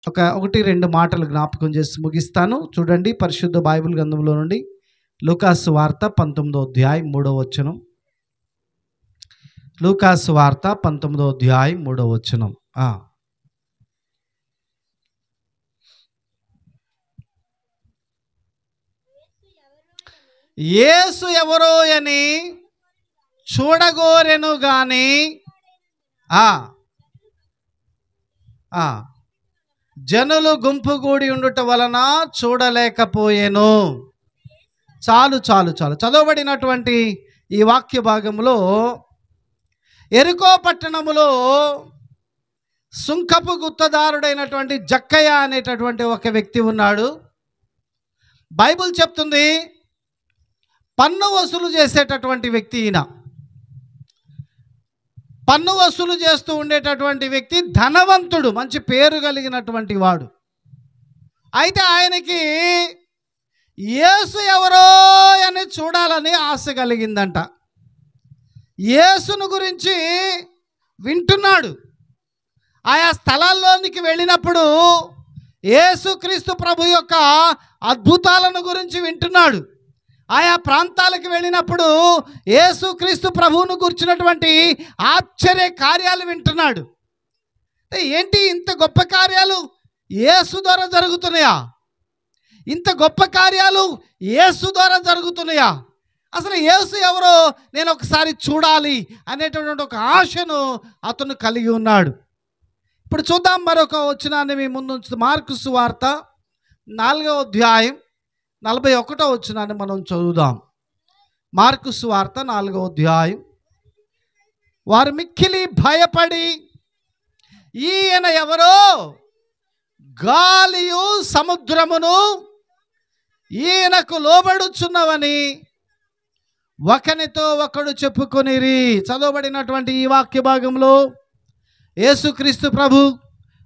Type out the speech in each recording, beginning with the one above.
ఒకటి రెండు మాటలు జ్ఞాపకం చేసి ముగిస్తాను. చూడండి, పరిశుద్ధ బైబిల్ గ్రంథంలో నుండి లూకాసు వార్త 19వ అధ్యాయం 3వ వచనం. లూకాసు వార్త 19వ అధ్యాయం 3వ వచనం. యేసు ఎవరో అని చూడగోరెను గాని జనులు గుంపు కూడి ఉండుట వలన చూడలేకపోయెను. చాలు చాలు చాలు. చదవబడినటువంటి ఈ వాక్య భాగంలో ఎరికో పట్టణములో సుంకపు గుత్తదారుడైనటువంటి జక్కయ్య అనేటటువంటి ఒక వ్యక్తి ఉన్నాడు. బైబిల్ చెప్తుంది పన్ను వసూలు చేసేటటువంటి వ్యక్తి ఈయన. పన్ను వసూలు చేస్తూ ఉండేటటువంటి వ్యక్తి, ధనవంతుడు, మంచి పేరు కలిగినటువంటి వాడు. అయితే ఆయనకి యేసు ఎవరో అని చూడాలని ఆశ కలిగిందంట. యేసును గురించి వింటున్నాడు. ఆయా స్థలాల్లోనికి వెళ్ళినప్పుడు యేసుక్రీస్తు ప్రభు యొక్క అద్భుతాలను గురించి వింటున్నాడు. ఆయా ప్రాంతాలకు వెళ్ళినప్పుడు యేసుక్రీస్తు ప్రభువును గురించినటువంటి ఆశ్చర్య కార్యాలు వింటున్నాడు. ఏంటి ఇంత గొప్ప కార్యాలు యేసు ద్వారా జరుగుతున్నాయా? ఇంత గొప్ప కార్యాలు యేసు ద్వారా జరుగుతున్నాయా? అసలు యేసు ఎవరో నేను ఒకసారి చూడాలి అనేటటువంటి ఒక ఆశను అతను కలిగి ఉన్నాడు. ఇప్పుడు చూద్దాం, మరొక వచనాన్ని మీ ముందు ఉంచుతాం. మార్కు సువార్త 4వ అధ్యాయం 41వ వచనాన్ని మనం చదువుదాం. మార్కు సువార్త 4వ అధ్యాయం. వారు మిక్కిలి భయపడి, ఈయన ఎవరో గాలియు సముద్రమును ఈయనకు లోబడుచున్నవని ఒకనితో ఒకడు చెప్పుకొనిరి. చదవబడినటువంటి ఈ వాక్య భాగంలో యేసుక్రీస్తు ప్రభు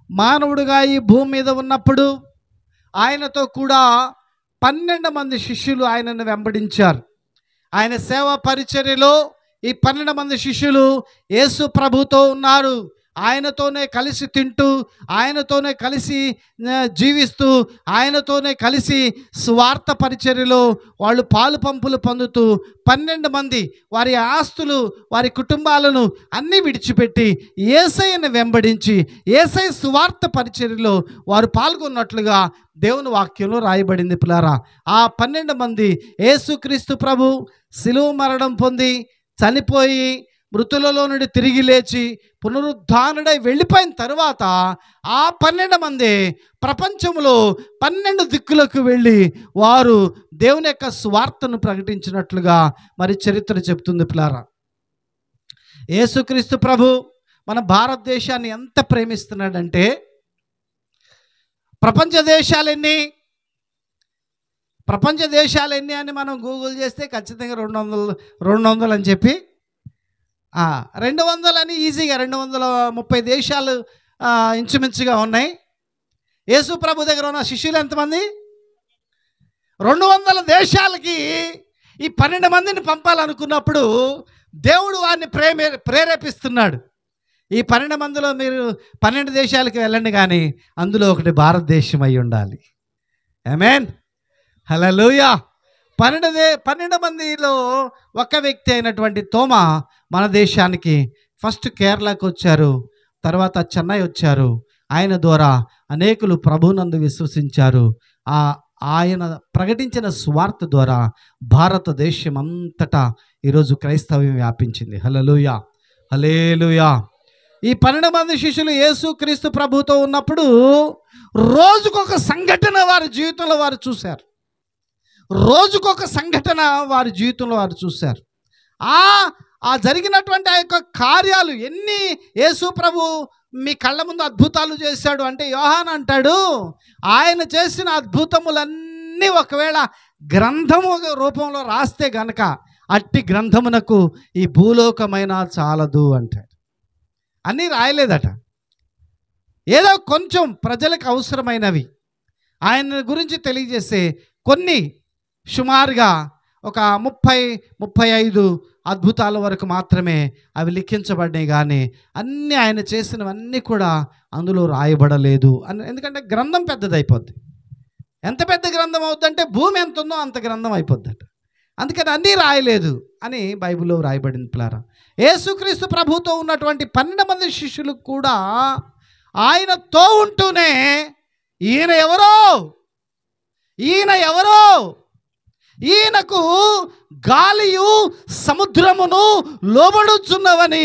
మానవుడుగా ఈ భూమి మీద ఉన్నప్పుడు ఆయనతో కూడా 12 మంది శిష్యులు ఆయనను వెంబడించారు. ఆయన సేవా పరిచర్యలో ఈ 12 మంది శిష్యులు యేసు ప్రభుతో ఉన్నారు. ఆయనతోనే కలిసి తింటూ, ఆయనతోనే కలిసి జీవిస్తూ, ఆయనతోనే కలిసి సువార్త పరిచర్యలో వాళ్ళు పాలు పంపులు పొందుతూ 12 మంది వారి ఆస్తులు, వారి కుటుంబాలను అన్నీ విడిచిపెట్టి యేసయ్యను వెంబడించి యేసయ్య సువార్త పరిచర్యలో వారు పాల్గొన్నట్లుగా దేవుని వాక్యంలో రాయబడింది. పిల్లారా, ఆ 12 మంది యేసుక్రీస్తు ప్రభు శిలువ మరణం పొంది చనిపోయి మృతులలో నుండి తిరిగి లేచి పునరుద్ధానుడై వెళ్ళిపోయిన తర్వాత ఆ 12 మంది ప్రపంచంలో 12 దిక్కులకు వెళ్ళి వారు దేవుని యొక్క సువార్తను ప్రకటించినట్లుగా మరి చరిత్ర చెప్తుంది. పిల్లారా, యేసుక్రీస్తు ప్రభు మన భారతదేశాన్ని ఎంత ప్రేమిస్తున్నాడంటే, ప్రపంచ దేశాలెన్ని అని మనం గూగుల్ చేస్తే ఖచ్చితంగా 200 అని చెప్పి 200 అని ఈజీగా 230 దేశాలు ఇంచుమించుగా ఉన్నాయి. యేసు ప్రభు దగ్గర ఉన్న శిష్యులు ఎంతమంది? 200 దేశాలకి ఈ 12 మందిని పంపాలనుకున్నప్పుడు దేవుడు వారిని ప్రేరేపిస్తున్నాడు. ఈ 12 మందిలో మీరు 12 దేశాలకు వెళ్ళండి, కానీ అందులో ఒకటి భారతదేశం అయి ఉండాలి. ఆమేన్, హల్లెలూయా. 12 మందిలో ఒక వ్యక్తి అయినటువంటి తోమా మన దేశానికి ఫస్ట్ కేరళకు వచ్చారు, తర్వాత చెన్నై వచ్చారు. ఆయన ద్వారా అనేకులు ప్రభునందు విశ్వసించారు. ఆయన ప్రకటించిన సువార్త ద్వారా భారతదేశం అంతటా ఈరోజు క్రైస్తవ్యం వ్యాపించింది. హల్లెలూయా, హల్లెలూయా. ఈ 12 మంది శిష్యులు యేసుక్రీస్తు ప్రభుతో ఉన్నప్పుడు రోజుకొక సంఘటన వారి జీవితంలో వారు చూశారు. రోజుకొక సంఘటన వారి జీవితంలో వారు చూశారు. ఆ జరిగినటువంటి ఆ యొక్క కార్యాలు ఎన్ని యేసు ప్రభు మీ కళ్ళ ముందు అద్భుతాలు చేశాడు అంటే, యోహాను అంటాడు, ఆయన చేసిన అద్భుతములన్నీ ఒకవేళ గ్రంథము రూపంలో రాస్తే గనక అట్టి గ్రంథమునకు ఈ భూలోకమైన చాలదు అంటాడు. అన్నీ రాయలేదట, ఏదో కొంచెం ప్రజలకు అవసరమైనవి ఆయన గురించి తెలియజేసే కొన్ని సుమారుగా ఒక 30-35 అద్భుతాల వరకు మాత్రమే అవి లిఖించబడినాయి, కానీ అన్నీ ఆయన చేసినవన్నీ కూడా అందులో రాయబడలేదు అని. ఎందుకంటే గ్రంథం పెద్దదైపోద్ది. ఎంత పెద్ద గ్రంథం అవుద్దంటే భూమి ఎంత ఉందో అంత గ్రంథం అయిపోద్దట. అందుకని అన్నీ రాయలేదు అని బైబిల్లో రాయబడింది పిల్లారా. యేసుక్రీస్తు ప్రభుతో ఉన్నటువంటి 12 మంది శిష్యులు కూడా ఆయనతో ఉంటూనే ఈయన ఎవరో ఈయనకు గాలియు సముద్రమును లోబడుచున్నవని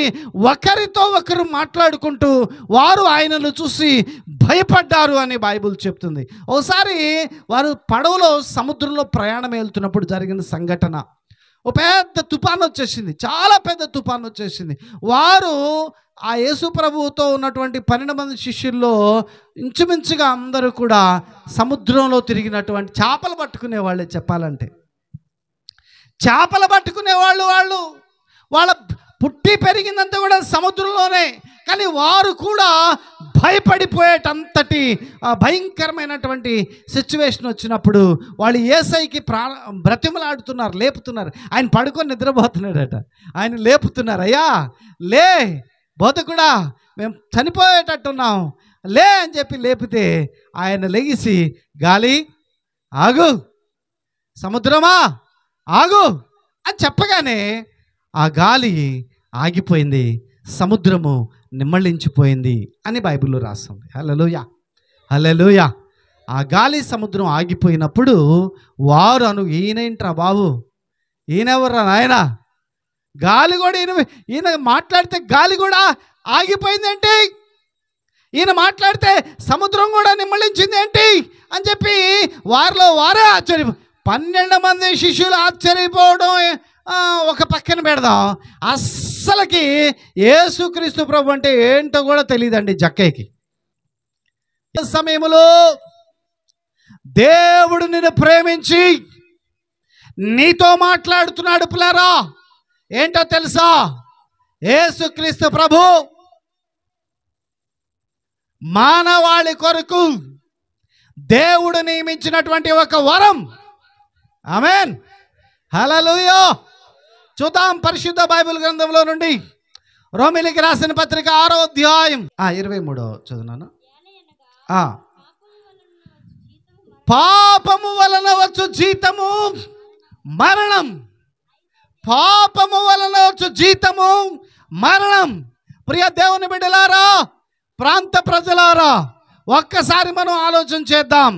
ఒకరితో ఒకరు మాట్లాడుకుంటూ వారు ఆయనను చూసి భయపడ్డారు అని బైబిల్ చెప్తుంది. ఒకసారి వారు పడవలో సముద్రంలో ప్రయాణం వెళ్తున్నప్పుడు జరిగిన సంఘటన. ఒక పెద్ద తుఫాను వచ్చేసింది, చాలా పెద్ద తుఫాను వచ్చేసింది. వారు ఆ యేసు ప్రభువుతో ఉన్నటువంటి 12 మంది శిష్యుల్లో ఇంచుమించుగా అందరూ కూడా సముద్రంలో తిరిగినటువంటి చేపలు పట్టుకునే వాళ్ళే. చెప్పాలంటే చేపలు పట్టుకునేవాళ్ళు. వాళ్ళ పుట్టి పెరిగిందంతా కూడా సముద్రంలోనే. కానీ వారు కూడా భయపడిపోయేటంతటి భయంకరమైనటువంటి సిచ్యువేషన్ వచ్చినప్పుడు వాళ్ళు యేసయ్యకి బ్రతిమలాడుతున్నారు, లేపుతున్నారు. ఆయన పడుకొని నిద్రపోతున్నాడట, ఆయన లేపుతున్నారు. అయ్యా లే బోధకుడా, మేము చనిపోయేటట్టున్నాం, లే అని చెప్పి లేపితే ఆయన లెగిసి గాలి ఆగు, సముద్రమా ఆగు అని చెప్పగానే ఆ గాలి ఆగిపోయింది, సముద్రము నిమ్మళించిపోయింది అని బైబిల్లో రాస్తుంది. హల్లెలూయా, హల్లెలూయా. ఆ గాలి సముద్రం ఆగిపోయినప్పుడు వారు ఈయనేంట్రా బాబు, ఈయనెవర్రా నాయన, గాలి కూడా ఈయన మాట్లాడితే గాలి కూడా ఆగిపోయింది ఏంటి, ఈయన మాట్లాడితే సముద్రం కూడా నిమ్మళించింది ఏంటి అని చెప్పి వారిలో వారే 12 మంది శిష్యులు ఆశ్చర్యపోవడం ఒక పక్కన పెడదాం. అస్సలకి యేసుక్రీస్తు ప్రభు అంటే ఏంటో కూడా తెలియదండి జక్కయ్యకి. సమయంలో దేవుడు నిన్ను ప్రేమించి నీతో మాట్లాడుతున్నాడు పిల్లారా. ఏంటో తెలుసా? యేసుక్రీస్తు ప్రభు మానవాళి కొరకు దేవుడు నియమించినటువంటి ఒక వరం. ఆమేన్, హల్లెలూయా. చూద్దాం పరిశుద్ధ బైబిల్ గ్రంథంలో నుండి రోమీయులకు రాసిన పత్రిక 6వ అధ్యాయం 23వ చదువునాను. పాపము వలన వచ్చు జీతము మరణం, పాపము వలన వచ్చు జీతము మరణం. ప్రియ దేవుని బిడ్డలారా, ప్రాంత ప్రజలారా, ఒక్కసారి మనం ఆలోచన చేద్దాం.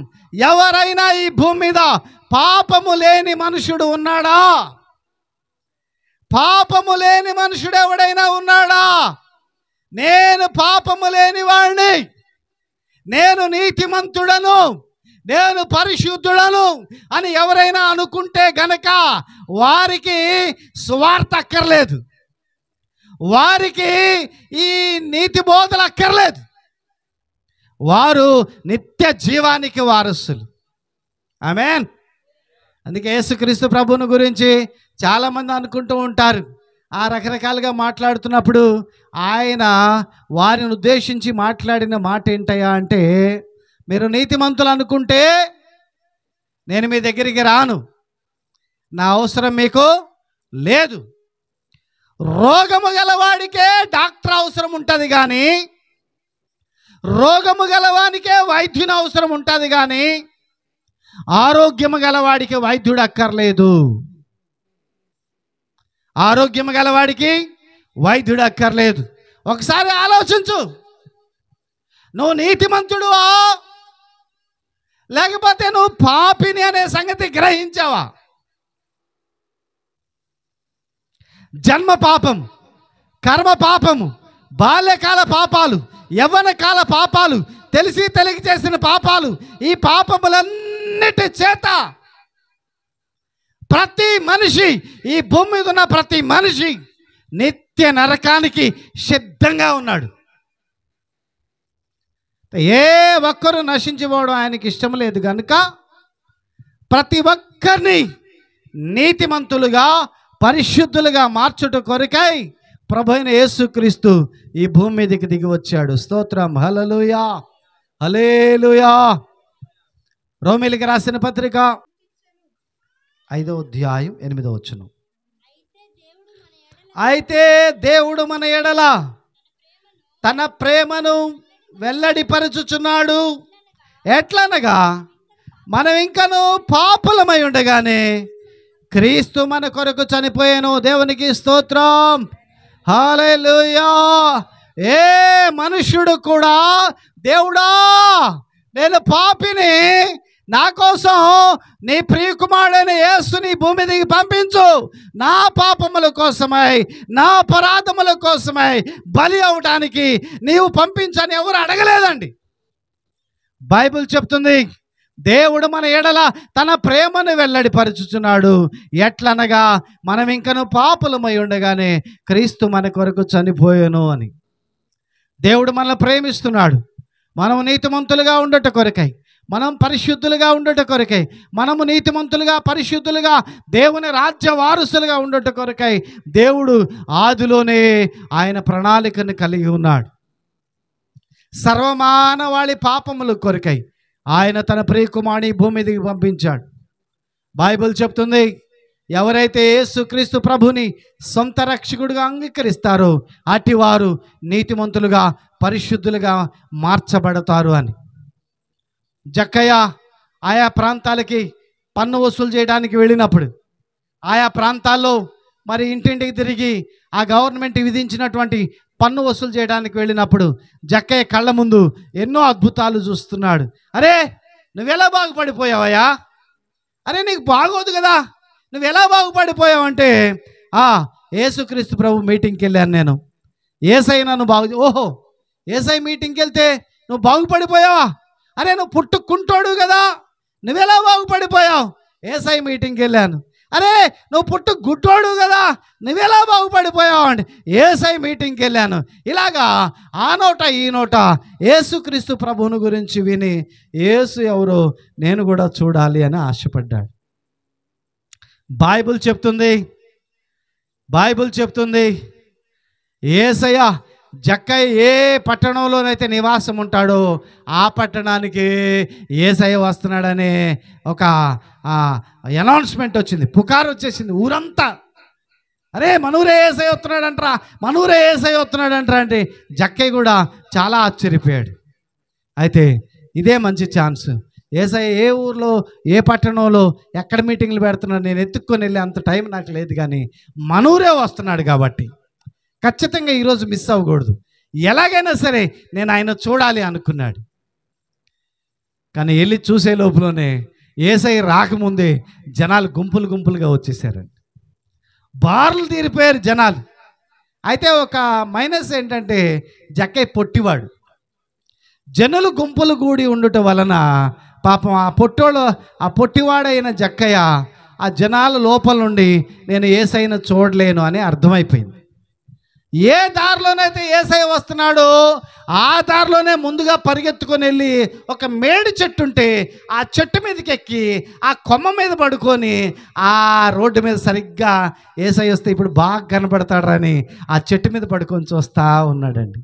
ఎవరైనా ఈ భూమి మీద పాపము లేని మనుషుడు ఉన్నాడా? పాపము లేని మనుషుడు ఎవడైనా ఉన్నాడా? నేను పాపము లేని వాడిని, నేను నీతిమంతుడను, నేను పరిశుద్ధుడను అని ఎవరైనా అనుకుంటే గనక వారికి సువార్త అక్కర్లేదు, వారికి ఈ నీతి బోధలు అక్కర్లేదు. వారు నిత్య జీవానికి వారసులు. ఆమేన్. అందుకే యేసుక్రీస్తు ప్రభువుని గురించి చాలామంది అనుకుంటూ ఉంటారు. ఆ రకరకాలుగా మాట్లాడుతున్నప్పుడు ఆయన వారిని ఉద్దేశించి మాట్లాడిన మాట ఏంటయ్యా అంటే, మీరు నీతిమంతులు అనుకుంటే నేను మీ దగ్గరికి రాను, నా అవసరం మీకు లేదు. రోగము గలవాడికే డాక్టర్ అవసరం ఉంటుంది కానీ, రోగము గలవానికే వైద్యుని అవసరం ఉంటుంది కానీ, ఆరోగ్యము గలవాడికి వైద్యుడు అక్కర్లేదు. ఆరోగ్యము గలవాడికి వైద్యుడు అక్కర్లేదు. ఒకసారి ఆలోచించు, నువ్వు నీతిమంతుడువా లేకపోతే నువ్వు పాపిని అనే సంగతి గ్రహించావా? జన్మ పాపం, కర్మ పాపము, బాల్యకాల పాపాలు, యవ్వన కాల పాపాలు, తెలిసి తెలియక చేసిన పాపాలు, ఈ పాపములన్నిటి చేత ప్రతి మనిషి, ఈ భూమి మీద ఉన్న ప్రతి మనిషి నిత్య నరకానికి సిద్ధంగా ఉన్నాడు. ఏ ఒక్కరు నశించిపోవడం ఆయనకి ఇష్టం లేదు కనుక ప్రతి ఒక్కరిని నీతిమంతులుగా పరిశుద్ధులుగా మార్చుట కొరకై ప్రభువైన యేసుక్రీస్తు ఈ భూమి మీదకి దిగి వచ్చాడు. స్తోత్రం, హల్లెలూయా, హల్లెలూయా. రోమీయులకు రాసిన పత్రిక 5వ అధ్యాయం 8వ వచనం. అయితే దేవుడు మన ఎడల తన ప్రేమను వెల్లడిపరచుచున్నాడు. ఎట్లనగా మనం ఇంకను పాపులమై ఉండగానే క్రీస్తు మన కొరకు చనిపోయాను. దేవునికి స్తోత్రం. హల్లెలూయా. ఏ మనుష్యుడు కూడా దేవుడా నేను పాపిని, నా కోసం నీ ప్రియకుమారుడైన యేసుని భూమి దిగి పంపించు, నా పాపముల కోసమై నా అపరాధముల కోసమై బలి అవడానికి నీవు పంపించని ఎవరు అడగలేదండి. బైబిల్ చెప్తుంది దేవుడు మన ఎడల తన ప్రేమను వెల్లడిపరచుచున్నాడు. ఎట్లనగా మనం ఇంకను పాపులమై ఉండగానే క్రీస్తు మన కొరకు చనిపోయాను అని. దేవుడు మనల్ని ప్రేమిస్తున్నాడు. మనం నీతిమంతులుగా ఉండట కొరకై, మనం పరిశుద్ధులుగా ఉండట కొరకై, మనము నీతిమంతులుగా పరిశుద్ధులుగా దేవుని రాజ్య వారసులుగా ఉండట కొరకై దేవుడు ఆదిలోనే ఆయన ప్రణాళికను కలిగి ఉన్నాడు. సర్వమానవాళి పాపముల కొరకై ఆయన తన ప్రియకుమారుని భూమి మీదకి పంపించాడు. బైబిల్ చెప్తుంది ఎవరైతే యేసుక్రీస్తు ప్రభుని సొంత రక్షకుడిగా అంగీకరిస్తారో అటివారు నీతిమంతులుగా పరిశుద్ధులుగా మార్చబడతారు అని. జక్కయ్య ఆయా ప్రాంతాలకి పన్ను వసూలు చేయడానికి వెళ్ళినప్పుడు ఆయా ప్రాంతాల్లో మరి ఇంటింటికి తిరిగి ఆ గవర్నమెంట్ విధించినటువంటి పన్ను వసూలు చేయడానికి వెళ్ళినప్పుడు జక్కయ్య కళ్ళ ముందు ఎన్నో అద్భుతాలు చూస్తున్నాడు. అరే నువ్వెలా బాగుపడిపోయావయ్యా, అరే నీకు బాగోదు కదా, నువ్వు ఎలా బాగుపడిపోయావంటే యేసుక్రీస్తు ప్రభు మీటింగ్కి వెళ్ళాను నేను, యేసయ్య నన్ను ఓహో యేసయ్య మీటింగ్కి వెళ్తే నువ్వు బాగుపడిపోయావా, అరే నువ్వు పుట్టుకుంటోడు కదా నువ్వెలా బాగుపడిపోయావు, యేసయ్య మీటింగ్కి వెళ్ళాను, అరే నువ్వు పుట్టు గుట్టోడు కదా నువ్వెలా బాగుపడిపోయావు అంటే యేసయ్య మీటింగ్కి వెళ్ళాను. ఇలాగా ఆ నోట ఈ నోట యేసుక్రీస్తు ప్రభువుని గురించి విని యేసు ఎవరో నేను కూడా చూడాలి అని ఆశపడ్డాడు. బైబిల్ చెప్తుంది యేసయ్య జక్కయ్య ఏ పట్టణంలోనైతే నివాసం ఉంటాడో ఆ పట్టణానికి యేసయ్య వస్తున్నాడనే ఒక అనౌన్స్మెంట్ వచ్చింది, పుకారు వచ్చేసింది ఊరంతా. అరే మనూరే యేసయ్య వస్తున్నాడంటరా అంటే జక్కయ్య కూడా చాలా ఆశ్చర్యపోయాడు. అయితే ఇదే మంచి ఛాన్స్, యేసయ్య ఏ ఊర్లో ఏ పట్టణంలో ఎక్కడ మీటింగ్లు పెడుతున్నాడు నేను ఎత్తుక్కొని వెళ్ళి అంత టైం నాకు లేదు, కానీ మనూరే వస్తున్నాడు కాబట్టి ఖచ్చితంగా ఈరోజు మిస్ అవ్వకూడదు, ఎలాగైనా సరే నేను ఆయన చూడాలి అనుకున్నాడు. కానీ వెళ్ళి చూసే లోపలనే యేసయ్య రాకముందే జనాలు గుంపులుగా వచ్చేసారండి, బార్లు తీరిపోయారు జనాలు. అయితే ఒక మైనస్ ఏంటంటే జక్కయ్య పొట్టివాడు, జనులు గుంపులు కూడి ఉండటం వలన పాపం ఆ పొట్టివాడైన జక్కయ్య ఆ జనాల లోపల నుండి నేను యేసయ్యను చూడలేను అని అర్థమైపోయింది. ఏ దారిలోనైతే యేసయ్య వస్తున్నాడో ఆ దారిలోనే ముందుగా పరిగెత్తుకొని వెళ్ళి ఒక మేడి చెట్టు ఉంటే ఆ చెట్టు మీదకి ఎక్కి ఆ కొమ్మ మీద పడుకొని ఆ రోడ్డు మీద సరిగ్గా యేసయ్య వస్తే ఇప్పుడు బాగా కనపడతాడని ఆ చెట్టు మీద పడుకొని చూస్తూ ఉన్నాడండి.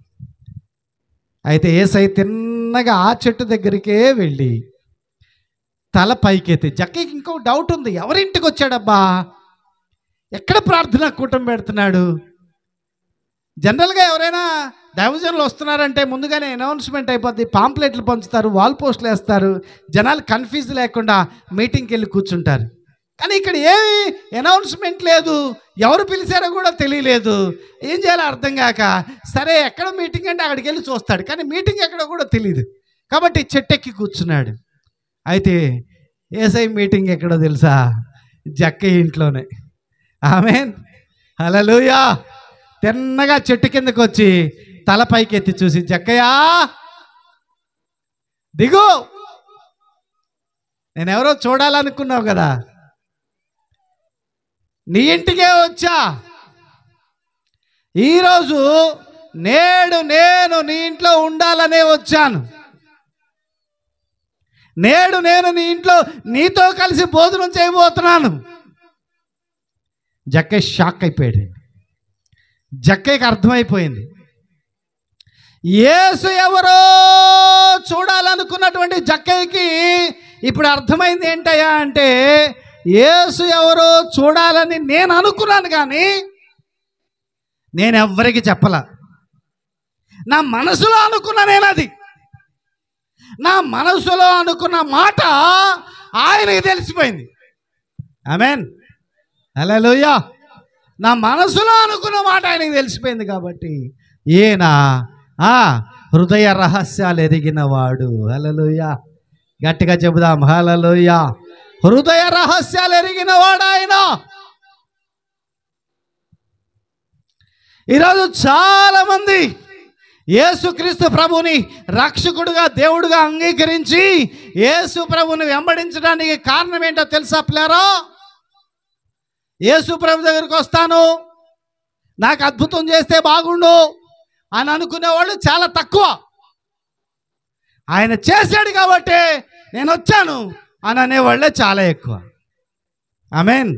అయితే యేసయ్య తిన్నగా ఆ చెట్టు దగ్గరికే వెళ్ళి తల పైకెత్తి జక్కయ్యకి ఇంకో డౌట్ ఉంది, ఎవరింటికి వచ్చాడబ్బా, ఎక్కడ ప్రార్థనా కూటమి పెడుతున్నాడు. జనరల్గా ఎవరైనా దైవజనులు వస్తున్నారంటే ముందుగానే అనౌన్స్మెంట్ అయిపోద్ది, పాంప్లెట్లు పంచుతారు, వాల్ పోస్టులు వేస్తారు, జనాలు కన్ఫ్యూజ్ లేకుండా మీటింగ్కి వెళ్ళి కూర్చుంటారు. కానీ ఇక్కడ ఏమి అనౌన్స్మెంట్ లేదు, ఎవరు పిలిచారో కూడా తెలియలేదు, ఏం చేయాలో అర్థం కాక సరే ఎక్కడ మీటింగ్ అంటే అక్కడికి వెళ్ళి చూస్తాడు, కానీ మీటింగ్ ఎక్కడో కూడా తెలియదు కాబట్టి చెట్టెక్కి కూర్చున్నాడు. అయితే యేసయ్య మీటింగ్ ఎక్కడో తెలుసా, జక్కయ్య ఇంట్లోనే. ఆమేన్ హల్లెలూయా. తిన్నగా చెట్టు కిందకు వచ్చి తల పైకి ఎత్తి చూసి జక్కయ్య దిగు, నేనెవరో చూడాలనుకున్నావు కదా, నీ ఇంటికే వచ్చా, ఈరోజు నేను నీ ఇంట్లో ఉండాలనే వచ్చాను, నేను నీ ఇంట్లో నీతో కలిసి భోజనం చేయబోతున్నాను. జక్కయ్య షాక్ అయిపోయాడు. జక్కయ్యకి అర్థమైపోయింది యేసు ఎవరో చూడాలనుకున్నటువంటి జక్కయ్యకి ఇప్పుడు అర్థమైంది ఏంటయ్యా అంటే యేసు ఎవరో చూడాలని నేను అనుకున్నాను, కానీ నేను ఎవ్వరికి చెప్పలా. నా మనసులో అనుకున్నా నేను, అది నా మనసులో అనుకున్న మాట ఆయనకి తెలిసిపోయింది. ఆమేన్, హల్లెలూయా. నా మనసులో అనుకున్న మాట ఆయనకి తెలిసిపోయింది కాబట్టి ఈయన హృదయ రహస్యాలు ఎరిగిన వాడు. హల్లెలూయా, గట్టిగా చెబుదాం హల్లెలూయా. హృదయ రహస్యాలు ఎరిగిన వాడు ఆయన. ఈరోజు చాలామంది యేసుక్రీస్తు ప్రభుని రక్షకుడుగా దేవుడుగా అంగీకరించి యేసు ప్రభుని వెంబడించడానికి కారణం ఏంటో తెలుసా పిల్లారా? యేసు ప్రభు దగ్గరికి వస్తాను, నాకు అద్భుతం చేస్తే బాగుండు అని అనుకునేవాళ్ళు చాలా తక్కువ. ఆయన చేశాడు కాబట్టి నేను వచ్చాను అని అనేవాళ్ళే చాలా ఎక్కువ. ఆమేన్.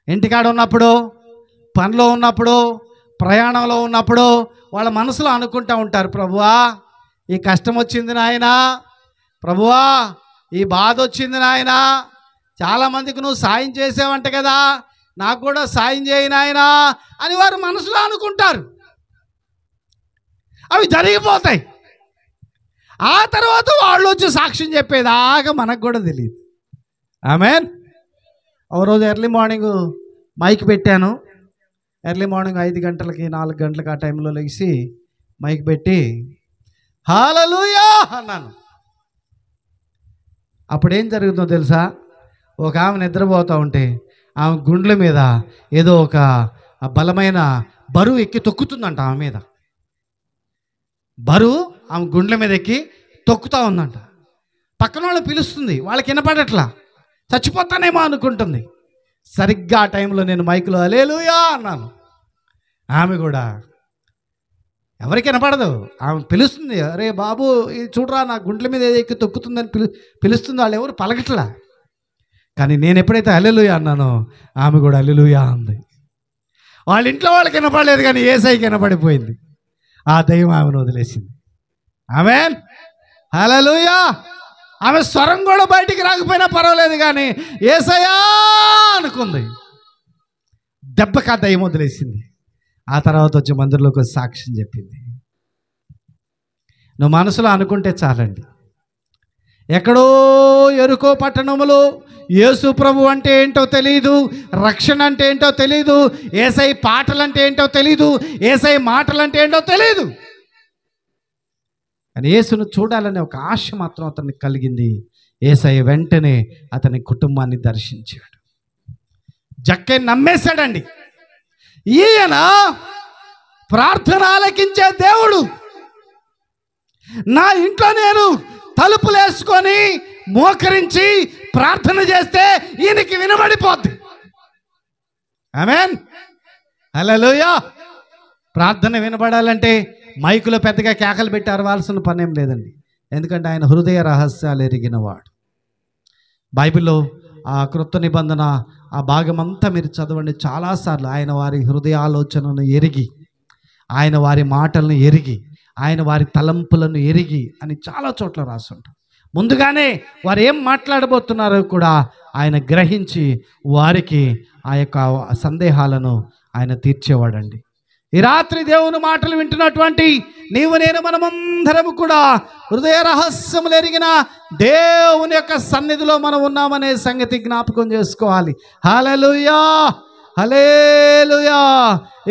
ఇంటికాడ ఉన్నప్పుడు, పనిలో ఉన్నప్పుడు, ప్రయాణంలో ఉన్నప్పుడు వాళ్ళ మనసులో అనుకుంటూ ఉంటారు, ప్రభువా ఈ కష్టం వచ్చింది నాయనా, ప్రభువా ఈ బాధ వచ్చింది నాయనా, చాలామందికి నువ్వు సాయం చేసావంట కదా, నాకు కూడా సాయం చేయి నాయనా అని వారు మనసులో అనుకుంటారు. అవి జరిగిపోతాయి. ఆ తర్వాత వాళ్ళు వచ్చి సాక్ష్యం చెప్పేదాకా మనకు కూడా తెలియదు. ఆమేన్. ఒక రోజు ఎర్లీ మార్నింగ్ మైక్ పెట్టాను. ఎర్లీ మార్నింగ్ 5 గంటలకి 4 గంటలకి ఆ టైంలో లేచి మైక్ పెట్టి హల్లెలూయా అన్నాను. అప్పుడేం జరుగుతుందో తెలుసా? ఒక ఆమె నిద్రపోతూ ఉంటే ఆమె గుండెల మీద ఏదో ఒక బలమైన బరువు ఎక్కి తొక్కుతుందంట. ఆమె మీద బరువు ఆమె గుండెల మీద ఎక్కి తొక్కుతూ ఉందంట. పక్కన వాళ్ళు పిలుస్తుంది, వాళ్ళకి వినపడట్లా, చచ్చిపోతానేమో అనుకుంటుంది. సరిగ్గా ఆ టైంలో నేను మైకులో హల్లెలూయా అన్నాను. ఆమె కూడా ఎవరికి వినపడదు, ఆమె పిలుస్తుంది, అరే బాబు ఇది చూడరా నా గుండెల మీద ఏదో ఎక్కి తొక్కుతుందని పిలుస్తుంది. వాళ్ళు ఎవరు పలకట్లా. కానీ నేను ఎప్పుడైతే హల్లెలూయా అన్నానో ఆమె కూడా హల్లెలూయా అంది. వాళ్ళ ఇంట్లో వాళ్ళకి వినపడలేదు, కానీ యేసయ్యకి వినపడిపోయింది. ఆ దైవం ఆమెను వదిలేసింది. ఆమేన్, హల్లెలూయా. ఆమె స్వరం కూడా బయటికి రాకపోయినా పర్వాలేదు, కానీ యేసయ్యా అనుకుంది. దెబ్బకి ఆ దయ్యం వదిలేసింది. ఆ తర్వాత వచ్చి మందిరంలోకి సాక్ష్యం చెప్పింది. నువ్వు మనసులో అనుకుంటే చాలండి. ఎక్కడో ఎరుకో పట్టణములో యేసు ప్రభు అంటే ఏంటో తెలియదు, రక్షణ అంటే ఏంటో తెలియదు, యేసయ్య పాటలు అంటే ఏంటో తెలియదు, యేసయ్య మాటలు అంటే ఏంటో తెలియదు, కానీ యేసును చూడాలనే ఒక ఆశ మాత్రం అతనికి కలిగింది. యేసయ్య వెంటనే అతని కుటుంబాన్ని దర్శించాడు. జక్కే నమ్మేశాడండి. ఈయన ప్రార్థన ఆలకించే దేవుడు. నా ఇంట్లో నేను తలుపులు వేసుకొని మోకరించి ప్రార్థన చేస్తే ఈయనకి వినబడిపోద్ది. ఆమేన్, హల్లెలూయా. ప్రార్థన వినబడాలంటే మైకులో పెద్దగా కేకలు పెట్టి అరవాల్సిన పని ఏం లేదండి. ఎందుకంటే ఆయన హృదయ రహస్యాలు ఎరిగినవాడు. బైబిల్లో ఆ క్రొత్త నిబంధన ఆ భాగమంతా మీరు చదవండి. చాలాసార్లు ఆయన వారి హృదయాలోచనను ఎరిగి, ఆయన వారి మాటలను ఎరిగి, ఆయన వారి తలంపులను ఎరిగి అని చాలా చోట్ల రాసుంటారు. ముందుగానే వారు ఏం మాట్లాడబోతున్నారో కూడా ఆయన గ్రహించి వారికి ఆ యొక్క సందేహాలను ఆయన తీర్చేవాడండి. ఈ రాత్రి దేవుని మాటలు వింటున్నటువంటి నీవు నేను మనమందరము కూడా హృదయ రహస్యములు ఎరిగిన దేవుని యొక్క సన్నిధిలో మనం ఉన్నామనే సంగతి జ్ఞాపకం చేసుకోవాలి. హల్లెలూయా, హల్లెలూయా.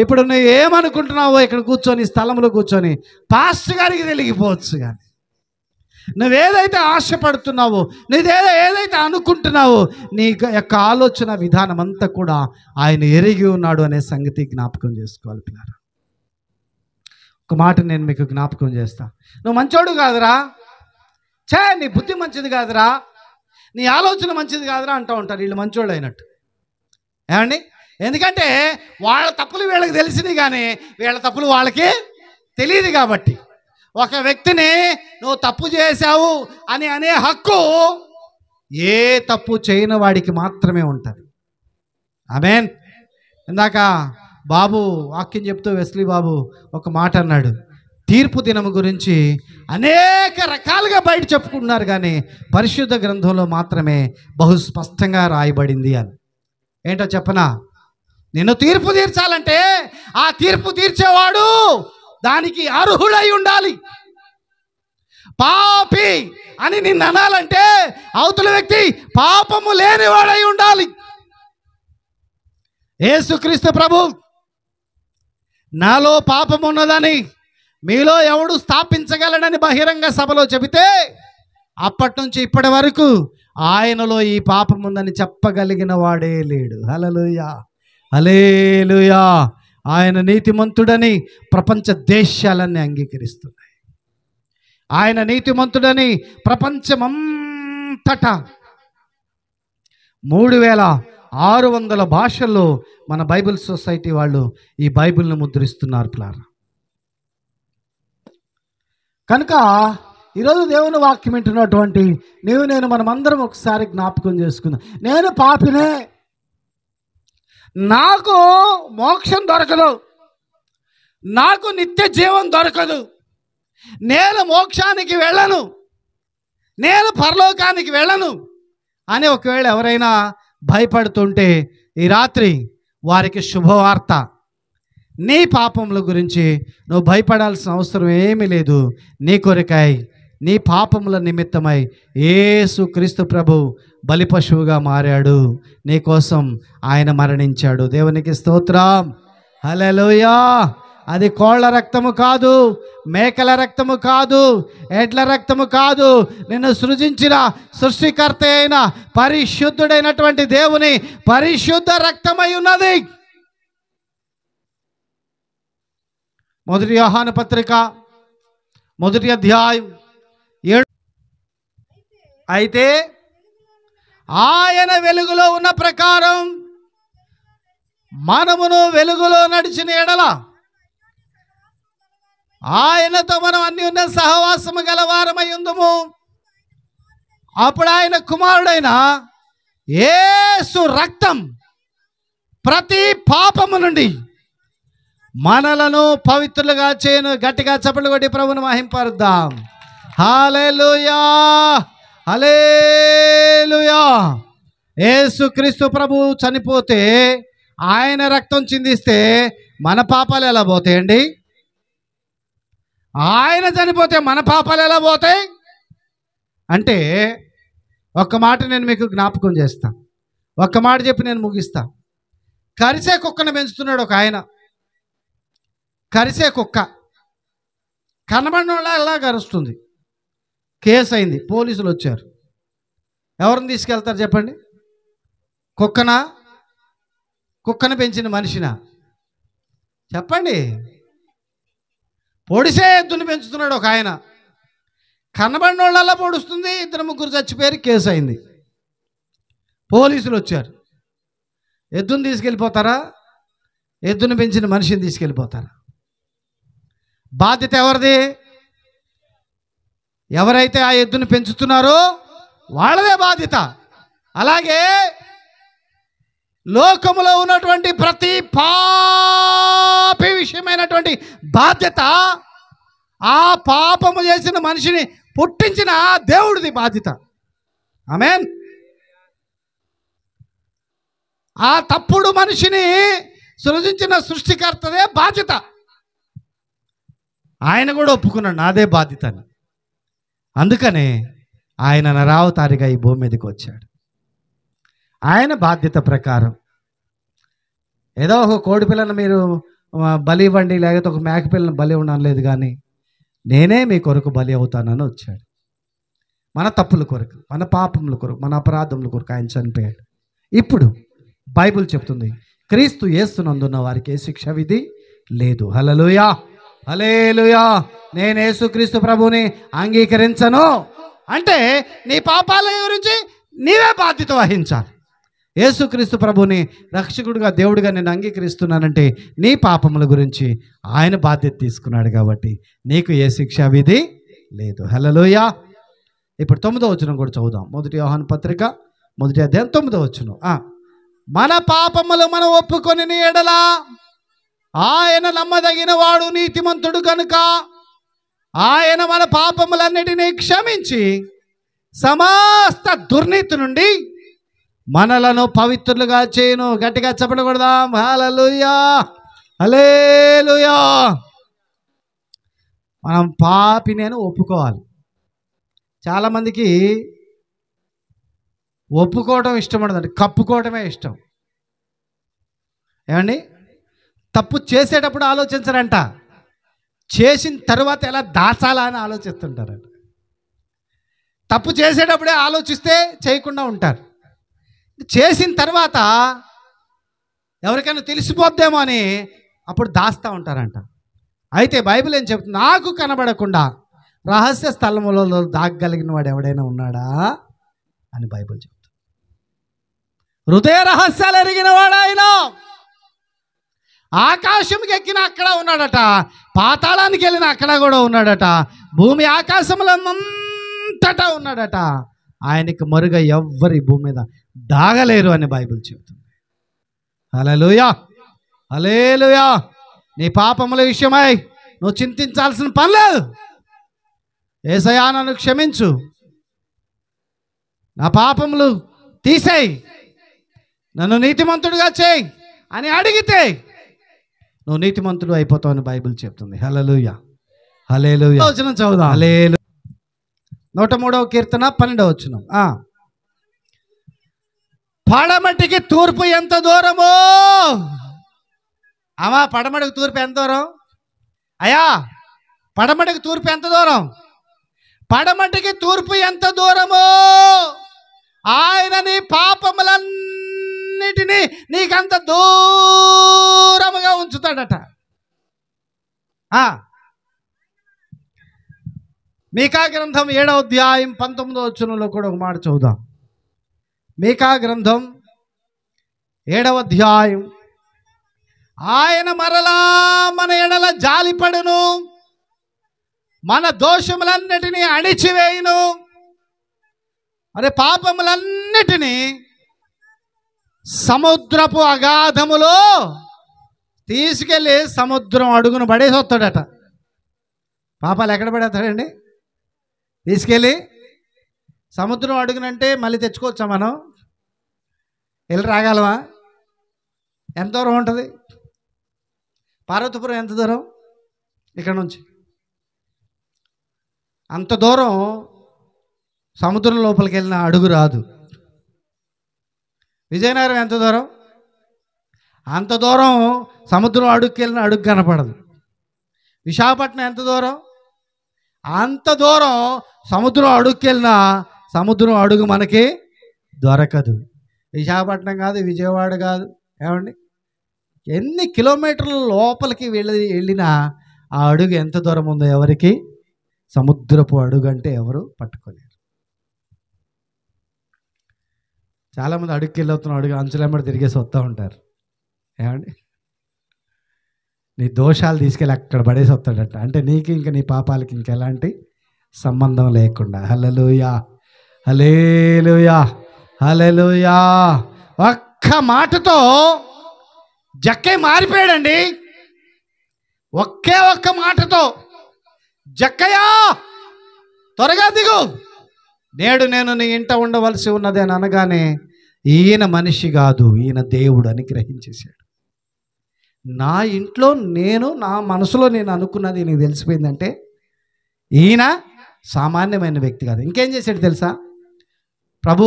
ఇప్పుడు నువ్వు ఏమనుకుంటున్నావో ఇక్కడ కూర్చొని, స్థలంలో కూర్చొని పాస్టర్ గారికి తెలిగిపోవచ్చు, కానీ నువ్వేదైతే ఆశపడుతున్నావో, ఏదైతే అనుకుంటున్నావో, నీ యొక్క ఆలోచన విధానం అంతా కూడా ఆయన ఎరిగి ఉన్నాడు అనే సంగతి జ్ఞాపకం చేసుకోవాలి. పిల్లలు, ఒక మాట నేను మీకు జ్ఞాపకం చేస్తా. నువ్వు మంచోడు కాదురా, నీ బుద్ధి మంచిది కాదురా, నీ ఆలోచన మంచిది కాదురా అంటూ ఉంటారు వీళ్ళు మంచోళ్ళు అయినట్టు. ఏమండి? ఎందుకంటే వాళ్ళ తప్పులు వీళ్ళకి తెలిసినాయి, కానీ వీళ్ళ తప్పులు వాళ్ళకి తెలియదు. కాబట్టి ఒక వ్యక్తిని నువ్వు తప్పు చేశావు అని అనే హక్కు ఏ తప్పు చేయని వాడికి మాత్రమే ఉంటుంది. ఆమేన్. ఇందాక బాబు వాక్యం చెప్తూ వెస్లీ బాబు ఒక మాట అన్నాడు, తీర్పు దినము గురించి అనేక రకాలుగా బయట చెప్పుకుంటున్నారు, కానీ పరిశుద్ధ గ్రంథంలో మాత్రమే బహు స్పష్టంగా రాయబడింది అని. ఏంటో చెప్పనా? నిన్ను తీర్పు తీర్చాలంటే ఆ తీర్పు తీర్చేవాడు దానికి అర్హుడై ఉండాలి. పాపి అని నిన్ను అనాలంటే అవతల వ్యక్తి పాపము లేనివాడై ఉండాలి. యేసుక్రీస్తు ప్రభు నాలో పాపం ఉన్నదని మీలో ఎవడు స్థాపించగలడని బహిరంగ సభలో చెబితే అప్పటి నుంచి ఇప్పటి వరకు ఆయనలో ఈ పాపం ఉందని చెప్పగలిగిన వాడే లేడు. హల్లెలూయా, హల్లెలూయా. ఆయన నీతిమంతుడని ప్రపంచ దేశాలన్నీ అంగీకరిస్తున్నాయి. ఆయన నీతిమంతుడని ప్రపంచమంతటా 3600 భాషల్లో మన బైబిల్ సొసైటీ వాళ్ళు ఈ బైబిల్ను ముద్రిస్తున్నారు ప్లాన్. కనుక ఈరోజు దేవుని వాక్యం వింటున్నటువంటి నేను మనమందరం ఒకసారి జ్ఞాపకం చేసుకుందాం. నేను పాపినే, నాకు మోక్షం దొరకదు, నాకు నిత్య జీవం దొరకదు, నేను మోక్షానికి వెళ్ళను, నేను పరలోకానికి వెళ్ళను అని ఒకవేళ ఎవరైనా భయపడుతుంటే ఈ రాత్రి వారికి శుభవార్త. నీ పాపముల గురించి నువ్వు భయపడాల్సిన అవసరం ఏమీ లేదు. నీ కొరకై, నీ పాపముల నిమిత్తమై యేసుక్రీస్తు ప్రభు బలిపశువుగా మారాడు. నీ కోసం ఆయన మరణించాడు. దేవునికి స్తోత్రం, హల్లెలూయా. అది కోళ్ల రక్తము కాదు, మేకల రక్తము కాదు, ఎడ్ల రక్తము కాదు. నిన్ను సృజించిన సృష్టికర్త అయిన పరిశుద్ధుడైనటువంటి దేవుని పరిశుద్ధ రక్తమై ఉన్నది. మొదటి యోహాను పత్రిక 1వ అధ్యాయం 7. అయితే ఆయన వెలుగులో ఉన్న ప్రకారం మనమును వెలుగులో నడిచిన ఎడల ఆయనతో మనం అన్యోన్య సహవాసము గలవారమై ఉందుము. అప్పుడు ఆయన కుమారుడైన యేసు రక్తం ప్రతి పాపము నుండి మనలను పవిత్రులుగా చేయను. గట్టిగా చప్పట్లు కొట్టి ప్రభువును మహింపరుద్దాం. హల్లెలూయా, హల్లెలూయా. యేసుక్రీస్తు ప్రభు చనిపోతే, ఆయన రక్తం చిందిస్తే మన పాపాలు ఎలా పోతాయండి? ఆయన చనిపోతే మన పాపాలు ఎలా పోతాయి అంటే, ఒక్క మాట నేను మీకు జ్ఞాపకం చేస్తా, ఒక్క మాట చెప్పి నేను ముగిస్తా. కరిసే కుక్కను పెంచుతున్నాడు ఒక ఆయన. కరిసే కుక్క కనబడిన వాళ్ళ కరుస్తుంది. కేసు అయింది, పోలీసులు వచ్చారు. ఎవరిని తీసుకెళ్తారు చెప్పండి? కుక్కనా, కుక్కను పెంచిన మనిషినా? చెప్పండి. పొడిసే ఎద్దుని పెంచుతున్నాడు ఒక ఆయన. కనబడిన వాళ్ళల్లా పొడుస్తుంది. 2-3 చచ్చిపోయారు, కేసు అయింది. పోలీసులు వచ్చారు. ఎద్దుని తీసుకెళ్ళిపోతారా, ఎద్దుని పెంచిన మనిషిని తీసుకెళ్ళిపోతారా? బాధ్యత ఎవరిది? ఎవరైతే ఆ ఎద్దుని పెంచుతున్నారో వాళ్ళదే బాధ్యత. అలాగే లోకములో ఉన్నటువంటి ప్రతి పాపి విషయమైనటువంటి బాధ్యత ఆ పాపము చేసిన మనిషిని పుట్టించిన దేవుడిది బాధ్యత. ఆమేన్. ఆ తప్పుడు మనిషిని సృజించిన సృష్టికర్తదే బాధ్యత. ఆయన కూడా ఒప్పుకున్నాడు, నాదే బాధ్యత అని. అందుకనే ఆయన నరావతారిగా ఈ భూమి మీదకి వచ్చాడు. ఆయన బాధ్యత ప్రకారం ఏదో ఒక కోడి పిల్లను మీరు బలి ఇవ్వండి, లేకపోతే ఒక మేక పిల్లను బలి ఇవ్వడం లేదు, కానీ నేనే మీ కొరకు బలి అవుతానని వచ్చాడు. మన తప్పుల కొరకు, మన పాపముల కొరకు, మన అపరాధముల కొరకు ఆయన చనిపోయాడు. ఇప్పుడు బైబిల్ చెప్తుంది, క్రీస్తు యేసునందున్న వారికి ఏ శిక్ష విధి లేదు. హల్లెలూయా, హల్లెలూయా. నేను యేసుక్రీస్తు ప్రభువుని అంగీకరించను అంటే నీ పాపాల గురించి నీవే బాధ్యత వహించాలి. యేసుక్రీస్తు ప్రభువుని రక్షకుడిగా, దేవుడిగా నేను అంగీకరిస్తున్నానంటే నీ పాపముల గురించి ఆయన బాధ్యత తీసుకున్నాడు కాబట్టి నీకు ఏ శిక్ష విధి లేదు. హల్లెలూయా. ఇప్పుడు 9వ వచనం కూడా చదువుదాం. మొదటి యోహాను పత్రిక 1వ అధ్యాయం 9వ వచనం. మన పాపములు మనం ఒప్పుకొని ఎడల ఆయన నమ్మదగిన వాడు, నీతిమంతుడు కనుక ఆయన మన పాపములన్నిటినీ క్షమించి సమస్త దుర్నీతి నుండి మనలను పవిత్రులుగా చేయను. గట్టిగా చెప్పకూడదాం. హల్లెలూయా, హల్లెలూయా. మనం పాపిని అని ఒప్పుకోవాలి. చాలామందికి ఒప్పుకోవడం ఇష్టం ఉండదండి, కప్పుకోవడమే ఇష్టం. ఏమండి, తప్పు చేసేటప్పుడు ఆలోచించరంట, చేసిన తర్వాత ఎలా దాచాలా అని ఆలోచిస్తుంటారంట. తప్పు చేసేటప్పుడే ఆలోచిస్తే చేయకుండా ఉంటారు. చేసిన తర్వాత ఎవరికైనా తెలిసిపోద్దేమో అని అప్పుడు దాస్తూ ఉంటారంట. అయితే బైబిల్ ఏం చెప్తుంది? నాకు కనబడకుండా రహస్య స్థలములలో దాగగలిగిన వాడు ఎవడైనా ఉన్నాడా అని బైబిల్ చెప్తుంది. హృదయ రహస్యాలు ఎరిగిన వాడు ఆయన. ఆకాశంకి ఎక్కిన అక్కడ ఉన్నాడట, పాతాళానికి వెళ్ళిన అక్కడ కూడా ఉన్నాడట, భూమి ఆకాశంలో అంతటా ఉన్నాడట. ఆయనకి మరుగా ఎవ్వరి భూమి మీద దాగలేరు అని బైబిల్ చెప్తుంది. హల్లెలూయా, హల్లెలూయా. నీ పాపముల విషయమై నువ్వు చింతించాల్సిన పని లేదు. యేసయ్యా నన్ను క్షమించు, నా పాపములు తీసేయి, నన్ను నీతిమంతుడిగా చేయి అని అడిగితే నువ్వు నీతిమంతుడు అయిపోతావు అని బైబిల్ చెప్తుంది. హల్లెలూయా, హల్లెలూయా. వచనం చదువుదాం. హల్లెలూయా. 103వ కీర్తన 12వ వచనం. పడమటికి తూర్పు ఎంత దూరమో. అమ్మా, పడమటికి తూర్పు ఎంత దూరం? అయ్యా, పడమటికి తూర్పు ఎంత దూరం? పడమటికి తూర్పు ఎంత దూరమో ఆయన నీ పాపములన్నిటినీ నీకంత దూరముగా ఉంచుతాడట. మీకా గ్రంథం 7వ అధ్యాయం 19వ వచనంలో కూడా ఒక మాట చదువుదాం. మీకా గ్రంథం 7వ అధ్యాయం. ఆయన మరలా మన ఎడల జాలిపడును, మన దోషములన్నిటినీ అణిచివేయును. అరే, పాపములన్నిటినీ సముద్రపు అగాధములో తీసుకెళ్ళి సముద్రం అడుగును పడేసి వస్తాడట. పాపాలు ఎక్కడ పడేస్తాడండి? తీసుకెళ్ళి సముద్రం అడుగునంటే మళ్ళీ తెచ్చుకోవచ్చా మనం? వెళ్ళి రాగలమా? ఎంత దూరం ఉంటుంది? పార్వతీపురం ఎంత దూరం ఇక్కడ నుంచి? అంత దూరం సముద్రం లోపలికి వెళ్ళిన అడుగు రాదు. విజయనగరం ఎంత దూరం? అంత దూరం సముద్రం అడుగుకి వెళ్ళిన అడుగు కనపడదు. విశాఖపట్నం ఎంత దూరం? అంత దూరం సముద్రం అడుగుకి వెళ్ళిన సముద్రం అడుగు మనకి దొరకదు. విశాఖపట్నం కాదు, విజయవాడ కాదు, ఏమండి, ఎన్ని కిలోమీటర్ల లోపలికి వెళ్ళినా ఆ అడుగు ఎంత దూరం ఉందో ఎవరికి, సముద్రపు అడుగు అంటే ఎవరు పట్టుకోలేరు. చాలామంది అడుగుకి వెళ్ళవుతున్న అడుగు అంచులెంబడి తిరిగేసి వస్తూ ఉంటారు. ఏమండి, నీ దోషాలు తీసుకెళ్ళి అక్కడ పడేసి వస్తాడట. అంటే నీకు ఇంకా నీ పాపాలకి ఇంకెలాంటి సంబంధం లేకుండా. హల్లెలూయా, హల్లెలూయా, హల్లెలూయా. ఒక్క మాటతో జక్కయ్య మారిపోయాడండి. ఒక్క మాటతో, జక్కయ్య త్వరగా దిగు, నేడు నేను నీ ఇంట ఉండవలసి ఉన్నది అని అనగానే ఈయన మనిషి కాదు, ఈయన దేవుడు అని గ్రహించేశాడు. నా ఇంట్లో నేను, నా మనసులో నేను అనుకున్నది నీకు తెలిసిపోయిందంటే ఈయన సామాన్యమైన వ్యక్తి కాదు. ఇంకేం చేశాడు తెలుసా? ప్రభు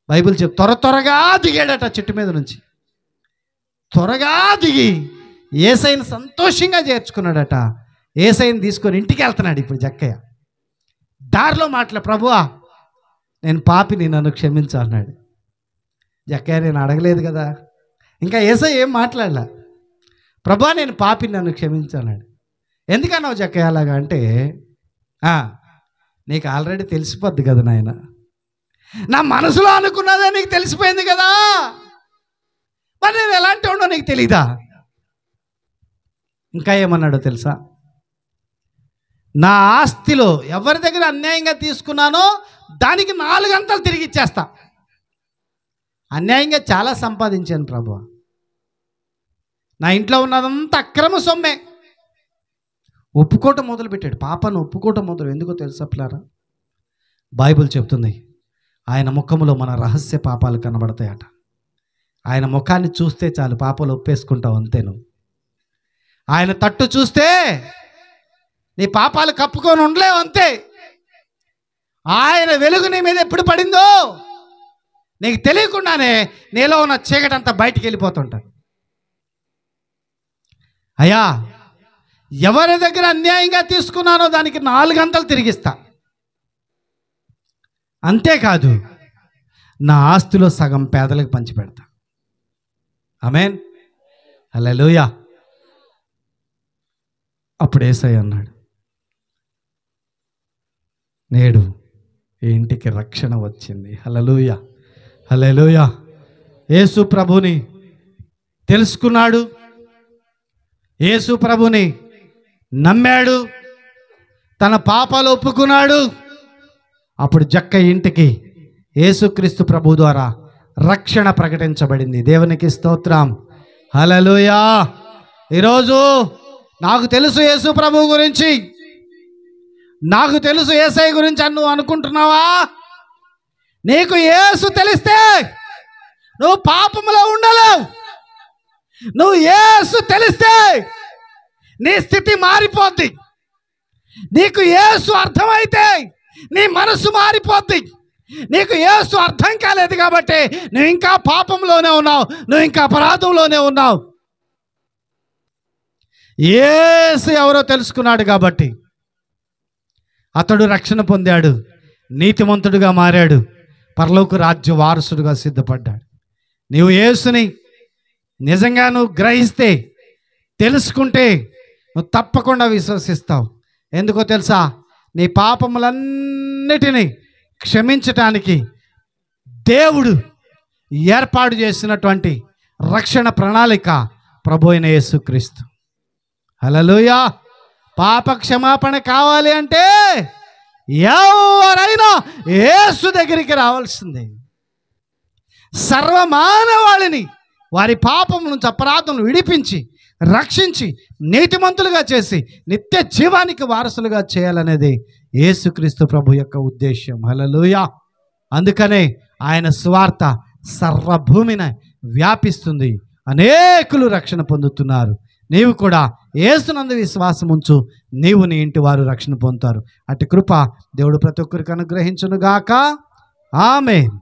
బైబిల్ త్వరగా దిగాడట చెట్టు మీద నుంచి. త్వరగా దిగి యేసయ్యను సంతోషంగా చేర్చుకున్నాడట. యేసయ్యను తీసుకొని ఇంటికి వెళ్తున్నాడు ఇప్పుడు జక్కయ్య. దారిలో ప్రభువా నేను పాపిని, నన్ను క్షమించు అన్నాడు. జక్కయ్య నేను అడగలేదు కదా. ఇంకా యేసయ్య ఏం మాట్లాడలా. ప్రభువా నేను పాపిని, నన్ను క్షమించు అన్నాడు. ఎందుకన్నావు జక్కయ్య అలాగా అంటే, నీకు ఆల్రెడీ తెలిసిపోద్ది కదా నాయన, నా మనసులో అనుకున్నదే నీకు తెలిసిపోయింది కదా, మరి నేను ఎలాంటి ఉండో నీకు తెలీదా? ఇంకా ఏమన్నాడో తెలుసా? నా ఆస్తిలో ఎవరి దగ్గర అన్యాయంగా తీసుకున్నానో దానికి 4 అంతలు తిరిగి ఇచ్చేస్తా. అన్యాయంగా చాలా సంపాదించాను ప్రభువా, నా ఇంట్లో ఉన్నదంతా అక్రమ సొమ్మే, ఒప్పుకోవటం మొదలుపెట్టాడు. పాపాన్ని ఒప్పుకోవటం మొదలు. ఎందుకో తెలుసా పిల్లారా? బైబిల్ చెప్తుంది ఆయన ముఖములో మన రహస్య పాపాలు కనబడతాయట. ఆయన ముఖాన్ని చూస్తే చాలు పాపాలు ఒప్పేసుకుంటావు అంతే. నువ్వు ఆయన తట్టు చూస్తే నీ పాపాలు కప్పుకొని ఉండలేవు అంతే. ఆయన వెలుగు నీ మీద ఎప్పుడు పడిందో నీకు తెలియకుండానే నీలో ఉన్న చీకటంతా బయటికి వెళ్ళిపోతుంటారు. అయ్యా, ఎవరి దగ్గర అన్యాయంగా తీసుకున్నానో దానికి 4 అంతలు తిరిగిస్తా. అంతేకాదు నా ఆస్తిలో సగం పేదలకు పంచిపెడతా. ఆమేన్, హల్లెలూయా. అప్పుడు యేసయ్య అన్నాడు, నేడు ఈ ఇంటికి రక్షణ వచ్చింది. హల్లెలూయా, హల్లెలూయా. యేసు ప్రభుని తెలుసుకున్నాడు, యేసు ప్రభుని నమ్మాడు, తన పాపాలు ఒప్పుకున్నాడు. అప్పుడు జక్కయ్య ఇంటికి యేసుక్రీస్తు ప్రభు ద్వారా రక్షణ ప్రకటించబడింది. దేవునికి స్తోత్రం, హల్లెలూయా. ఈరోజు నాకు తెలుసు యేసు ప్రభు గురించి, నాకు తెలుసు యేసయ్య గురించి అని నువ్వు అనుకుంటున్నావా? నీకు యేసు తెలిస్తే నువ్వు పాపంలో ఉండలేవు. నువ్వు యేసు తెలిస్తే నీ స్థితి మారిపోద్ది. నీకు యేసు అర్థమైతే నీ మనసు మారిపోద్ది. నీకు యేసు అర్థం కాలేదు కాబట్టి నువ్వు ఇంకా పాపంలోనే ఉన్నావు, నువ్వు ఇంకా అపరాధంలోనే ఉన్నావు. యేసు ఎవరో తెలుసుకున్నాడు కాబట్టి అతడు రక్షణ పొందాడు, నీతిమంతుడుగా మారాడు, పరలోక రాజ్య వారసుడుగా సిద్ధపడ్డాడు. నీవు యేసుని నిజంగా నువ్వు గ్రహిస్తే, తెలుసుకుంటే నువ్వు తప్పకుండా విశ్వసిస్తావు. ఎందుకో తెలుసా? నీ పాపములన్నిటినీ క్షమించటానికి దేవుడు ఏర్పాటు చేసినటువంటి రక్షణ ప్రణాళిక ప్రభు అయిన యేసుక్రీస్తు. హల్లెలూయా. పాప క్షమాపణ కావాలి అంటే ఎవరైనా యేసు దగ్గరికి రావాల్సిందే. సర్వమానవాళిని వారి పాపం నుంచి, అపరాధం విడిపించి, రక్షించి, నీతిమంతులుగా చేసి నిత్య జీవానికి వారసులుగా చేయాలనేది యేసుక్రీస్తు ప్రభు యొక్క ఉద్దేశం. హల్లెలూయా. అందుకనే ఆయన సువార్త సర్వభూమిని వ్యాపిస్తుంది, అనేకులు రక్షణ పొందుతున్నారు. నీవు కూడా యేసునందు విశ్వాసం ఉంచు, నీవు నీ ఇంటి వారు రక్షణ పొందుతారు. అట్టి కృప దేవుడు ప్రతి ఒక్కరికి అనుగ్రహించునుగాక. ఆమేన్.